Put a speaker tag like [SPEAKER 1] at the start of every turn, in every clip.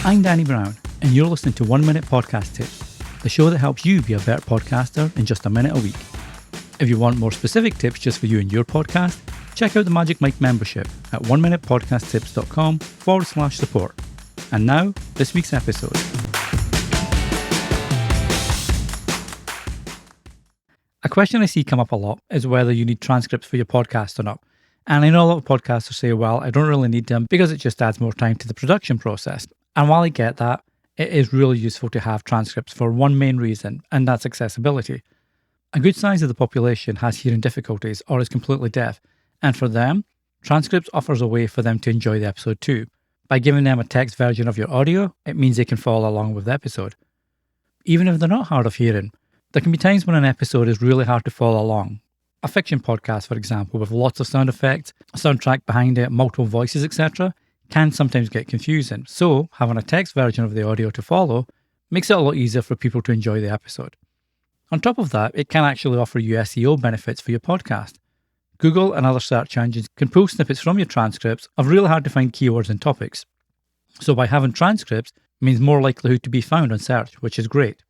[SPEAKER 1] I'm Danny Brown, and you're listening to 1 Minute Podcast Tips, the show that helps you be a better podcaster in just a minute a week. If you want more specific tips just for you and your podcast, check out the Magic Mike membership at 1minutepodcasttips.com/support. And now, this week's episode. A question I see come up a lot is whether you need transcripts for your podcast or not. And I know a lot of podcasters say, well, I don't really need them because it just adds more time to the production process. And while I get that, it is really useful to have transcripts for one main reason, and that's accessibility. A good size of the population has hearing difficulties or is completely deaf, and for them, Transcripts offers a way for them to enjoy the episode too. By giving them a text version of your audio, it means they can follow along with the episode. Even if they're not hard of hearing, there can be times when an episode is really hard to follow along. A fiction podcast, for example, with lots of sound effects, a soundtrack behind it, multiple voices, etc., can sometimes get confusing. So, having a text version of the audio to follow makes it a lot easier for people to enjoy the episode. On top of that, it can actually offer you SEO benefits for your podcast. Google and other search engines can pull snippets from your transcripts of really hard to find keywords and topics. So by having transcripts means more likelihood to be found on search, which is great.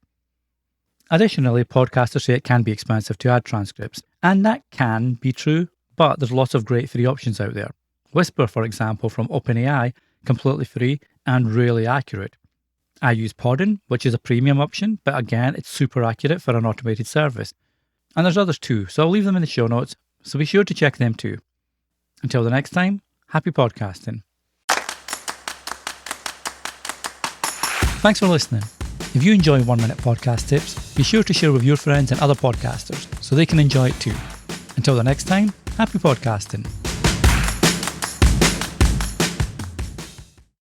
[SPEAKER 1] Additionally, podcasters say it can be expensive to add transcripts, and that can be true, but there's lots of great free options out there. Whisper, for example, from OpenAI, completely free and really accurate. I use Podin, which is a premium option, but again, it's super accurate for an automated service. And there's others too, so I'll leave them in the show notes, so be sure to check them too. Until the next time, happy podcasting. Thanks for listening. If you enjoy 1 Minute Podcast Tips, be sure to share with your friends and other podcasters so they can enjoy it too. Until the next time, happy podcasting.